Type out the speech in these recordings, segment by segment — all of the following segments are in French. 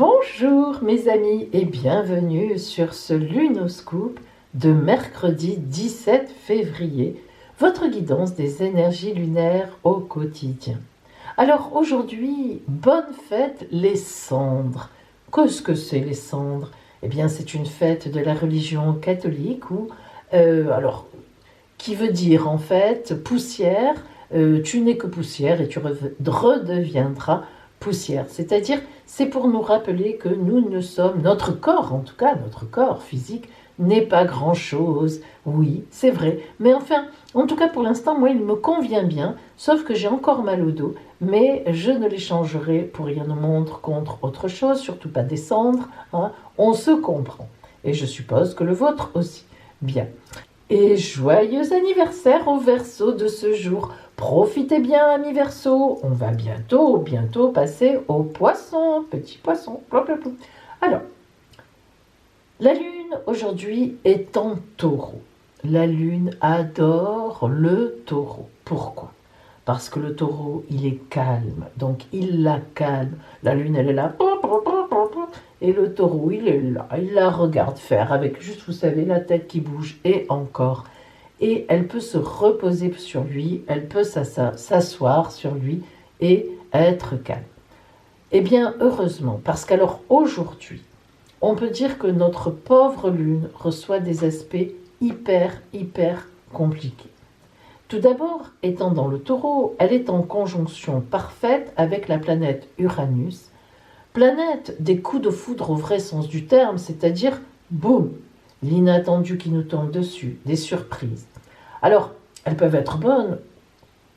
Bonjour mes amis et bienvenue sur ce Lunoscope de mercredi 17 février, votre guidance des énergies lunaires au quotidien. Alors aujourd'hui, bonne fête les cendres. Qu'est-ce que c'est les cendres? Eh bien c'est une fête de la religion catholique qui veut dire en fait poussière, tu n'es que poussière et tu redeviendras poussière. C'est-à-dire, c'est pour nous rappeler que nous ne sommes, notre corps en tout cas, notre corps physique n'est pas grand-chose. Oui, c'est vrai. Mais enfin, en tout cas pour l'instant, moi il me convient bien, sauf que j'ai encore mal au dos, mais je ne l'échangerai pour rien au monde contre autre chose, surtout pas des cendres, hein. On se comprend. Et je suppose que le vôtre aussi. Bien. Et joyeux anniversaire au Verseau de ce jour. Profitez bien, amis Verseau. On va bientôt passer au Poisson. Petit Poisson. Alors, la Lune aujourd'hui est en Taureau. La Lune adore le Taureau. Pourquoi? Parce que le Taureau, il est calme. Donc, il la calme. La Lune, elle est là. Et le Taureau, il est là, il la regarde faire avec juste, vous savez, la tête qui bouge et encore. Et elle peut se reposer sur lui, elle peut s'asseoir sur lui et être calme. Eh bien, heureusement, parce qu'alors aujourd'hui, on peut dire que notre pauvre Lune reçoit des aspects hyper compliqués. Tout d'abord, étant dans le Taureau, elle est en conjonction parfaite avec la planète Uranus, planète des coups de foudre au vrai sens du terme, c'est-à-dire, boum, l'inattendu qui nous tombe dessus, des surprises. Alors, elles peuvent être bonnes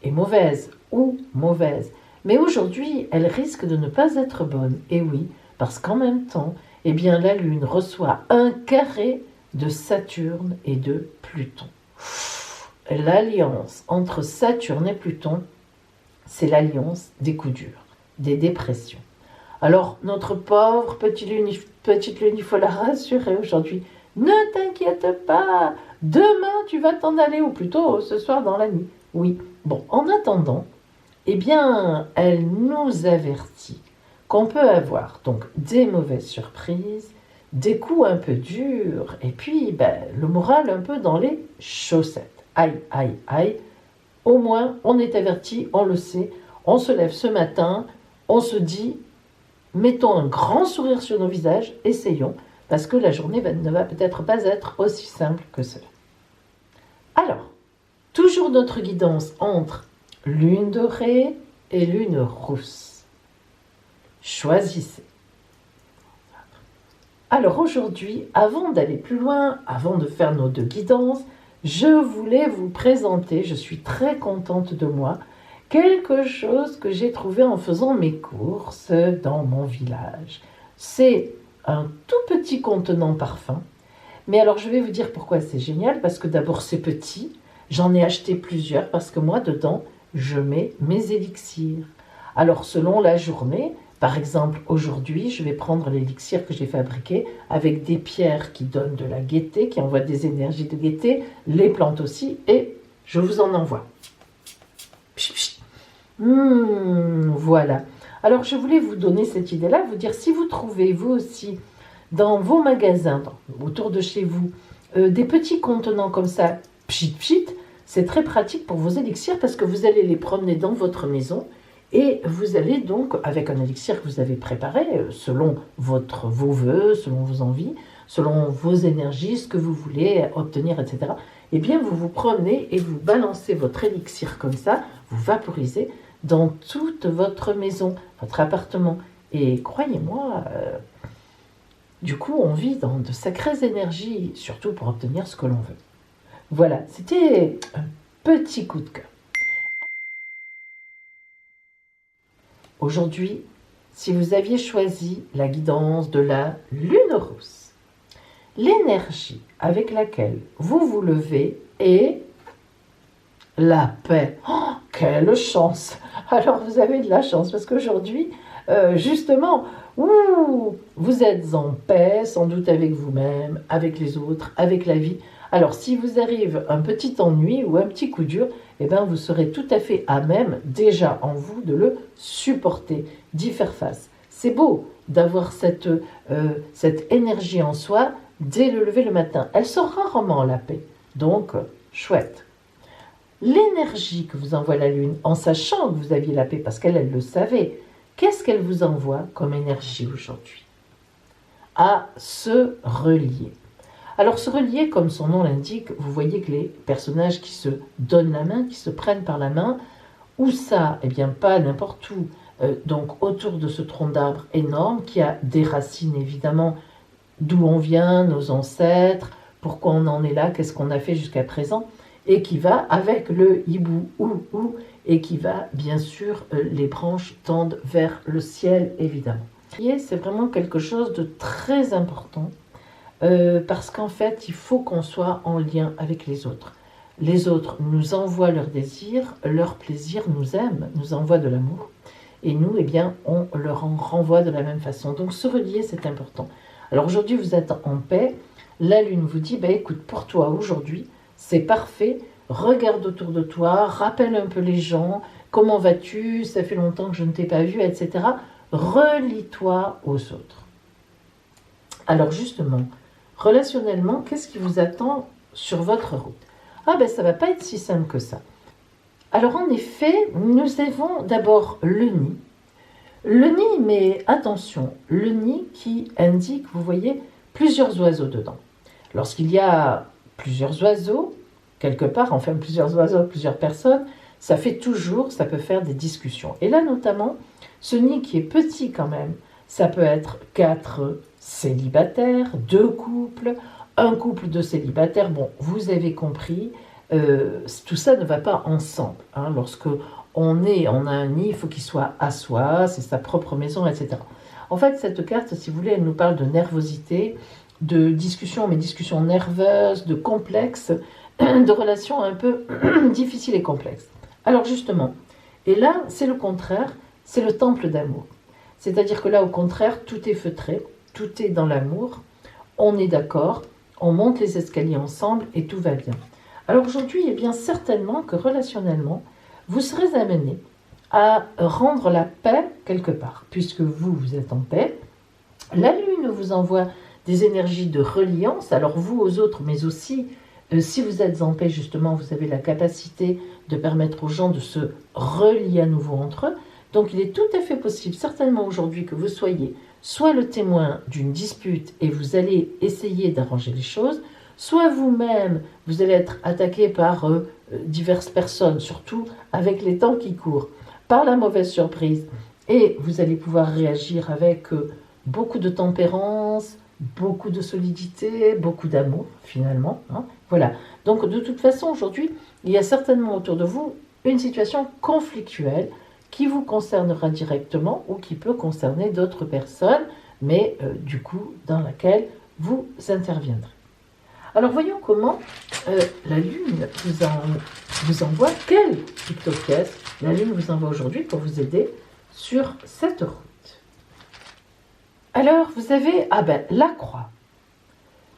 et mauvaises, ou mauvaises, mais aujourd'hui, elles risquent de ne pas être bonnes, et oui, parce qu'en même temps, eh bien, la Lune reçoit un carré de Saturne et de Pluton. L'alliance entre Saturne et Pluton, c'est l'alliance des coups durs, des dépressions. Alors, notre pauvre petite Lune, il faut la rassurer aujourd'hui. Ne t'inquiète pas, demain tu vas t'en aller, ou plutôt ce soir dans la nuit. Oui, bon, en attendant, eh bien, elle nous avertit qu'on peut avoir donc des mauvaises surprises, des coups un peu durs, et puis le moral un peu dans les chaussettes. Aïe. Au moins, on est averti, on le sait, on se lève ce matin, on se dit... Mettons un grand sourire sur nos visages, essayons, parce que la journée ne va peut-être pas être aussi simple que cela. Alors, toujours notre guidance entre lune dorée et lune rousse. Choisissez. Alors aujourd'hui, avant d'aller plus loin, avant de faire nos deux guidances, je voulais vous présenter, je suis très contente de moi, quelque chose que j'ai trouvé en faisant mes courses dans mon village. C'est un tout petit contenant parfum. Mais alors je vais vous dire pourquoi c'est génial. Parce que d'abord c'est petit. J'en ai acheté plusieurs parce que moi dedans je mets mes élixirs. Alors selon la journée, par exemple aujourd'hui je vais prendre l'élixir que j'ai fabriqué avec des pierres qui donnent de la gaieté, qui envoient des énergies de gaieté, les plantes aussi, et je vous en envoie. Voilà. Alors je voulais vous donner cette idée-là, vous dire si vous trouvez vous aussi dans vos magasins, autour de chez vous, des petits contenants comme ça, pchit, c'est très pratique pour vos élixirs parce que vous allez les promener dans votre maison et vous allez donc, avec un élixir que vous avez préparé, selon vos vœux, selon vos envies, selon vos énergies, ce que vous voulez obtenir, etc., eh bien vous vous promenez et vous balancez votre élixir comme ça, vous vaporisez dans toute votre maison, votre appartement. Et croyez-moi, du coup, on vit dans de sacrées énergies, surtout pour obtenir ce que l'on veut. Voilà, c'était un petit coup de cœur. Aujourd'hui, si vous aviez choisi la guidance de la lune rousse, l'énergie avec laquelle vous vous levez est la paix. Oh, quelle chance! Alors vous avez de la chance parce qu'aujourd'hui, justement, vous êtes en paix, sans doute avec vous-même, avec les autres, avec la vie. Alors si vous arrive un petit ennui ou un petit coup dur, eh bien, vous serez tout à fait à même, déjà en vous, de le supporter, d'y faire face. C'est beau, d'avoir cette énergie en soi dès le lever le matin. Elle sort rarement la paix, donc chouette. L'énergie que vous envoie la Lune, en sachant que vous aviez la paix, parce qu'elle le savait, qu'est-ce qu'elle vous envoie comme énergie aujourd'hui? À se relier. Alors se relier, comme son nom l'indique, vous voyez que les personnages qui se donnent la main, qui se prennent par la main, où ça? Eh bien pas n'importe où, donc autour de ce tronc d'arbre énorme qui a des racines évidemment, d'où on vient, nos ancêtres, pourquoi on en est là, qu'est-ce qu'on a fait jusqu'à présent, et qui va avec le hibou ou, et qui va bien sûr, les branches tendent vers le ciel évidemment. C'est vraiment quelque chose de très important, parce qu'en fait il faut qu'on soit en lien avec les autres. Les autres nous envoient leurs désirs, leur plaisir, nous aiment, nous envoient de l'amour. Et nous, eh bien, on leur en renvoie de la même façon. Donc se relier, c'est important. Alors aujourd'hui, vous êtes en paix. La Lune vous dit, écoute, pour toi aujourd'hui, c'est parfait. Regarde autour de toi, rappelle un peu les gens. Comment vas-tu? Ça fait longtemps que je ne t'ai pas vu, etc. Relie-toi aux autres. Alors justement, relationnellement, qu'est-ce qui vous attend sur votre route? Ah ça ne va pas être si simple que ça. Alors en effet, nous avons d'abord le nid. Le nid, mais attention, le nid qui indique, vous voyez, plusieurs oiseaux dedans. Lorsqu'il y a plusieurs oiseaux, quelque part, enfin plusieurs oiseaux, plusieurs personnes, ça peut faire des discussions. Et là notamment, ce nid qui est petit quand même, ça peut être 4 célibataires, 2 couples, un couple de célibataires, bon, vous avez compris, tout ça ne va pas ensemble. Lorsque on a un nid, il faut qu'il soit à soi, c'est sa propre maison, etc. En fait, cette carte, si vous voulez, elle nous parle de nervosité, de discussions, mais discussions nerveuses, de complexes, de relations un peu difficiles et complexes. Alors justement, et là, c'est le contraire, c'est le temple d'amour. C'est-à-dire que là, au contraire, tout est feutré, tout est dans l'amour, on est d'accord, on monte les escaliers ensemble et tout va bien. Alors aujourd'hui, eh bien certainement que relationnellement, vous serez amené à rendre la paix quelque part, puisque vous êtes en paix. La Lune vous envoie des énergies de reliance, alors vous aux autres, mais aussi, si vous êtes en paix, justement, vous avez la capacité de permettre aux gens de se relier à nouveau entre eux. Donc il est tout à fait possible, certainement aujourd'hui, que vous soyez soit le témoin d'une dispute et vous allez essayer d'arranger les choses, soit vous-même, vous allez être attaqué par diverses personnes, surtout avec les temps qui courent, par la mauvaise surprise. Et vous allez pouvoir réagir avec beaucoup de tempérance, beaucoup de solidité, beaucoup d'amour, finalement. Voilà. Donc, de toute façon, aujourd'hui, il y a certainement autour de vous une situation conflictuelle qui vous concernera directement ou qui peut concerner d'autres personnes, mais du coup, dans laquelle vous interviendrez. Alors voyons comment la Lune vous envoie, quelle pictopièce la Lune vous envoie aujourd'hui pour vous aider sur cette route. Alors vous avez la croix.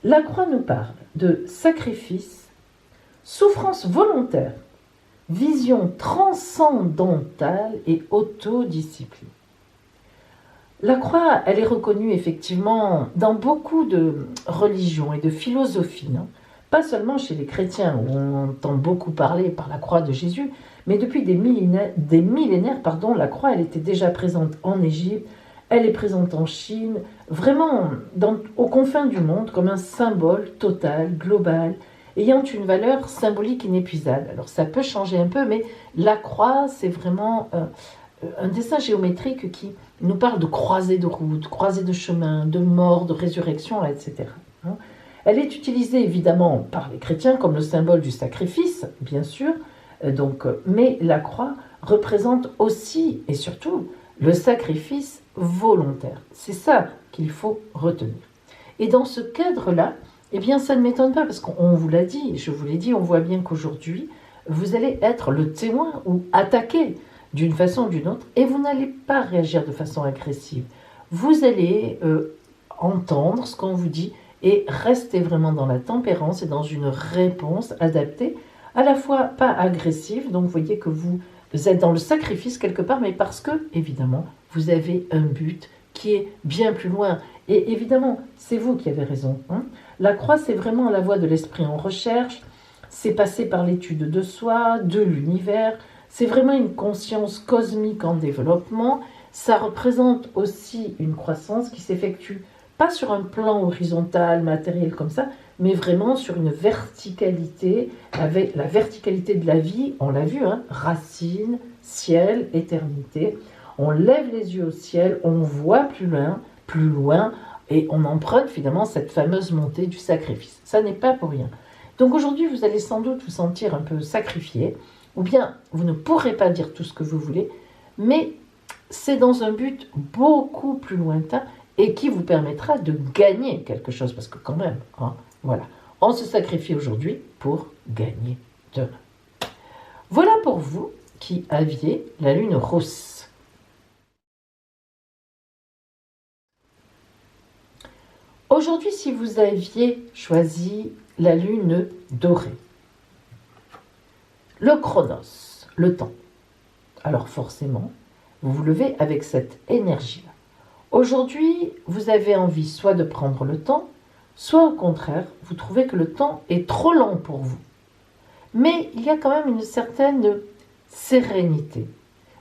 La croix nous parle de sacrifice, souffrance volontaire, vision transcendantale et autodiscipline. La croix, elle est reconnue effectivement dans beaucoup de religions et de philosophies, pas seulement chez les chrétiens où on entend beaucoup parler par la croix de Jésus, mais depuis des millénaires, la croix elle était déjà présente en Égypte, elle est présente en Chine, vraiment aux confins du monde comme un symbole total, global, ayant une valeur symbolique inépuisable. Alors ça peut changer un peu, mais la croix c'est vraiment un dessin géométrique qui nous parle de croisée de route, croisée de chemin, de mort, de résurrection, etc. Elle est utilisée évidemment par les chrétiens comme le symbole du sacrifice, bien sûr, mais la croix représente aussi et surtout le sacrifice volontaire. C'est ça qu'il faut retenir. Et dans ce cadre-là, eh bien, ça ne m'étonne pas parce qu'on vous l'a dit, je vous l'ai dit, on voit bien qu'aujourd'hui, vous allez être le témoin ou attaqué d'une façon ou d'une autre, et vous n'allez pas réagir de façon agressive. Vous allez entendre ce qu'on vous dit et rester vraiment dans la tempérance et dans une réponse adaptée, à la fois pas agressive, donc vous voyez que vous êtes dans le sacrifice quelque part, mais parce que, évidemment, vous avez un but qui est bien plus loin. Et évidemment, c'est vous qui avez raison. La croix, c'est vraiment la voie de l'esprit en recherche, c'est passer par l'étude de soi, de l'univers, c'est vraiment une conscience cosmique en développement. Ça représente aussi une croissance qui s'effectue pas sur un plan horizontal, matériel comme ça, mais vraiment sur une verticalité, avec la verticalité de la vie, on l'a vu, racine, ciel, éternité. On lève les yeux au ciel, on voit plus loin, et on emprunte finalement cette fameuse montée du sacrifice. Ça n'est pas pour rien. Donc aujourd'hui, vous allez sans doute vous sentir un peu sacrifié, ou bien vous ne pourrez pas dire tout ce que vous voulez, mais c'est dans un but beaucoup plus lointain et qui vous permettra de gagner quelque chose, parce que quand même, voilà, on se sacrifie aujourd'hui pour gagner demain. Voilà pour vous qui aviez la lune rousse. Aujourd'hui, si vous aviez choisi la lune dorée, le chronos, le temps, alors forcément, vous vous levez avec cette énergie-là. Aujourd'hui, vous avez envie soit de prendre le temps, soit au contraire, vous trouvez que le temps est trop long pour vous. Mais il y a quand même une certaine sérénité.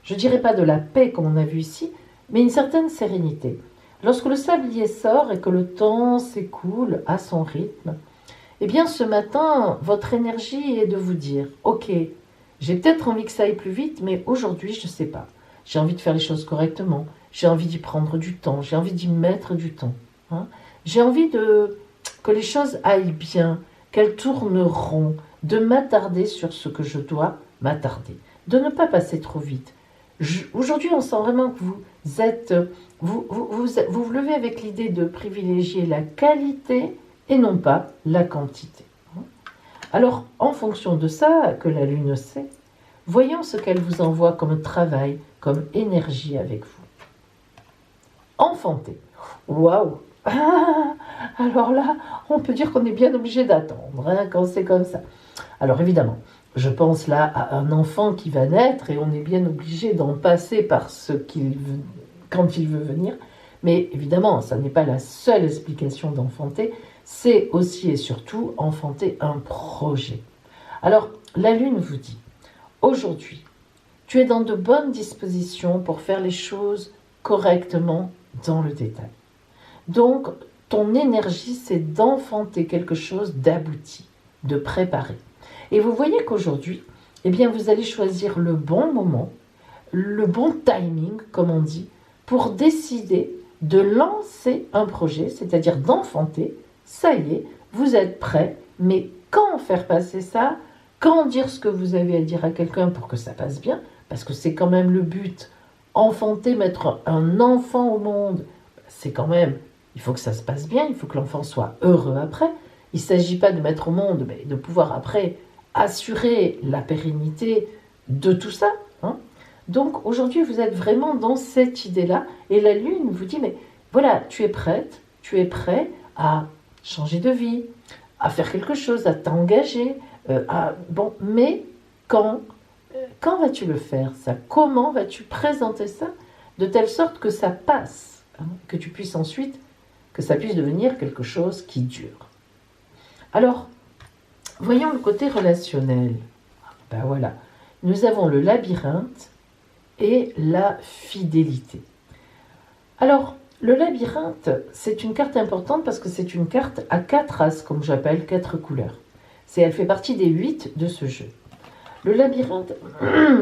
Je ne dirais pas de la paix comme on a vu ici, mais une certaine sérénité. Lorsque le sablier sort et que le temps s'écoule à son rythme, eh bien ce matin, votre énergie est de vous dire « Ok, j'ai peut-être envie que ça aille plus vite, mais aujourd'hui, je ne sais pas. J'ai envie de faire les choses correctement. J'ai envie d'y prendre du temps. J'ai envie d'y mettre du temps. J'ai envie que les choses aillent bien, qu'elles tournent rond, de m'attarder sur ce que je dois m'attarder, de ne pas passer trop vite. Aujourd'hui, on sent vraiment que vous êtes... Vous levez avec l'idée de privilégier la qualité et non pas la quantité. Alors, en fonction de ça, que la Lune sait, voyons ce qu'elle vous envoie comme travail, comme énergie avec vous. Enfanter. Waouh! Alors là, on peut dire qu'on est bien obligé d'attendre quand c'est comme ça. Alors évidemment, je pense là à un enfant qui va naître et on est bien obligé d'en passer par quand il veut venir. Mais évidemment, ça n'est pas la seule explication d'enfanter, c'est aussi et surtout enfanter un projet. Alors, la Lune vous dit, aujourd'hui, tu es dans de bonnes dispositions pour faire les choses correctement dans le détail. Donc, ton énergie, c'est d'enfanter quelque chose d'abouti, de préparé. Et vous voyez qu'aujourd'hui, eh bien, vous allez choisir le bon moment, le bon timing, comme on dit, pour décider de lancer un projet, c'est-à-dire d'enfanter. Ça y est, vous êtes prêt, mais quand faire passer ça, quand dire ce que vous avez à dire à quelqu'un pour que ça passe bien, parce que c'est quand même le but, enfanter, mettre un enfant au monde, c'est quand même, il faut que ça se passe bien, il faut que l'enfant soit heureux après. Il ne s'agit pas de mettre au monde, mais de pouvoir après assurer la pérennité de tout ça. Donc aujourd'hui, vous êtes vraiment dans cette idée-là, et la Lune vous dit, mais voilà, tu es prête, tu es prêt à changer de vie, à faire quelque chose, à t'engager, mais quand vas-tu le faire ça? Comment vas-tu présenter ça de telle sorte que ça passe, que tu puisses ensuite, que ça puisse devenir quelque chose qui dure. Alors, voyons le côté relationnel. Ben voilà, nous avons le labyrinthe et la fidélité. Alors, le labyrinthe, c'est une carte importante parce que c'est une carte à 4 as, comme j'appelle, 4 couleurs. Elle fait partie des 8 de ce jeu. Le labyrinthe,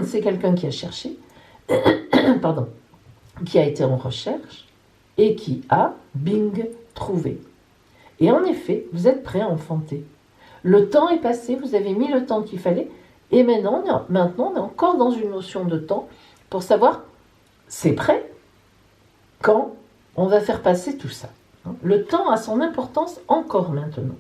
c'est quelqu'un qui a cherché, qui a été en recherche et qui a, bing, trouvé. Et en effet, vous êtes prêt à enfanter. Le temps est passé, vous avez mis le temps qu'il fallait, et maintenant on est encore dans une notion de temps pour savoir, c'est prêt, quand on va faire passer tout ça. Le temps a son importance encore maintenant.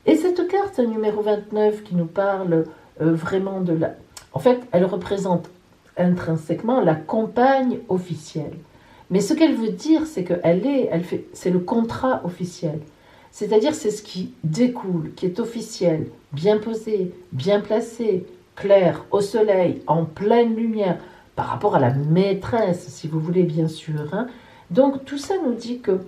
Et cette carte numéro 29 qui nous parle vraiment de la... En fait, elle représente intrinsèquement la compagne officielle. Mais ce qu'elle veut dire, c'est que c'est le contrat officiel. C'est-à-dire, c'est ce qui découle, qui est officiel, bien posé, bien placé, clair, au soleil, en pleine lumière, par rapport à la maîtresse, si vous voulez, bien sûr. Donc tout ça nous dit que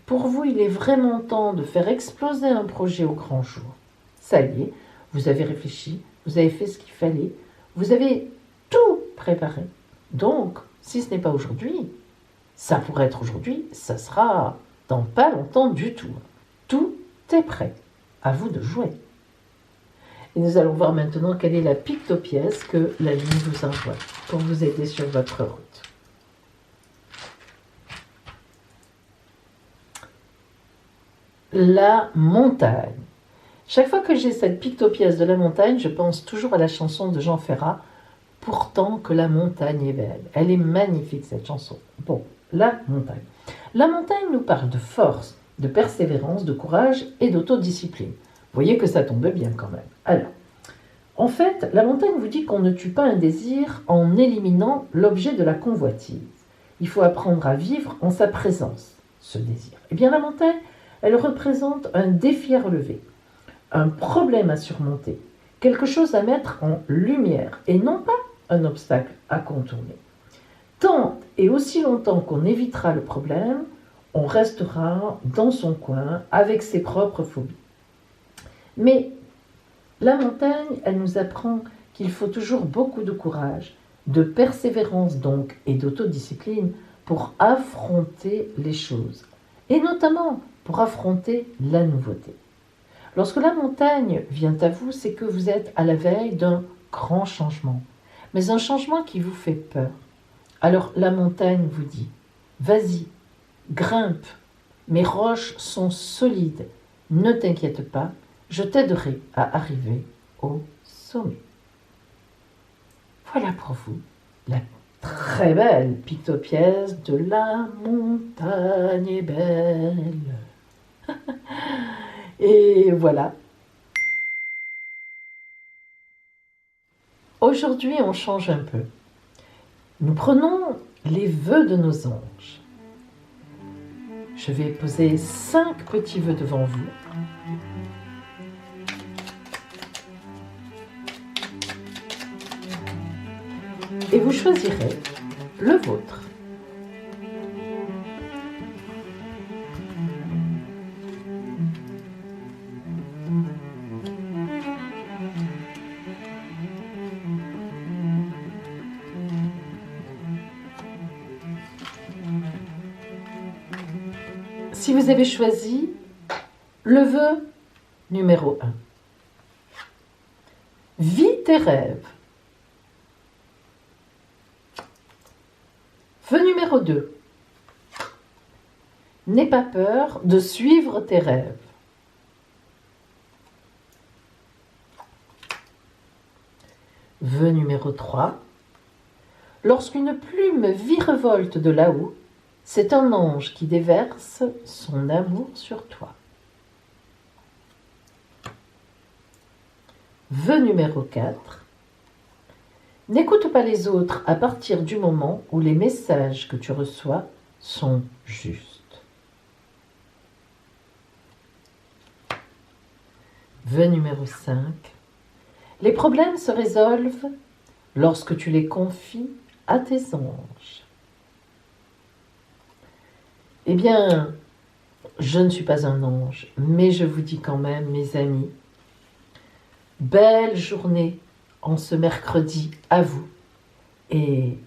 pour vous, il est vraiment temps de faire exploser un projet au grand jour. Ça y est, vous avez réfléchi, vous avez fait ce qu'il fallait, vous avez tout préparé. Donc, si ce n'est pas aujourd'hui, ça pourrait être aujourd'hui, ça sera dans pas longtemps du tout. Tout est prêt. À vous de jouer. Et nous allons voir maintenant quelle est la pictopièce que la lune vous envoie pour vous aider sur votre route. La montagne. Chaque fois que j'ai cette pictopièce de la montagne, je pense toujours à la chanson de Jean Ferrat, « Pourtant que la montagne est belle ». Elle est magnifique cette chanson. Bon, la montagne. La montagne nous parle de force, de persévérance, de courage et d'autodiscipline. Vous voyez que ça tombe bien quand même. Alors, en fait, la montagne vous dit qu'on ne tue pas un désir en éliminant l'objet de la convoitise. Il faut apprendre à vivre en sa présence, ce désir. Eh bien, la montagne, elle représente un défi à relever, un problème à surmonter, quelque chose à mettre en lumière et non pas un obstacle à contourner. Tant et aussi longtemps qu'on évitera le problème, on restera dans son coin avec ses propres phobies. Mais la montagne, elle nous apprend qu'il faut toujours beaucoup de courage, de persévérance donc et d'autodiscipline pour affronter les choses, et notamment pour affronter la nouveauté. Lorsque la montagne vient à vous, c'est que vous êtes à la veille d'un grand changement, mais un changement qui vous fait peur. Alors la montagne vous dit, vas-y, grimpe, mes roches sont solides, ne t'inquiète pas, je t'aiderai à arriver au sommet. Voilà pour vous la très belle pictopièce de la montagne est belle. Et voilà. Aujourd'hui, on change un peu. Nous prenons les vœux de nos anges. Je vais poser 5 petits vœux devant vous. Et vous choisirez le vôtre. Si vous avez choisi le vœu numéro 1, vis tes rêves. Vœu numéro 2, n'aie pas peur de suivre tes rêves. Vœu numéro 3, lorsqu'une plume virevolte de là-haut, c'est un ange qui déverse son amour sur toi. Vœu numéro 4. N'écoute pas les autres à partir du moment où les messages que tu reçois sont justes. Vœu numéro 5. Les problèmes se résolvent lorsque tu les confies à tes anges. Eh bien, je ne suis pas un ange, mais je vous dis quand même, mes amis, belle journée en ce mercredi à vous. Et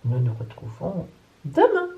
nous nous retrouvons demain.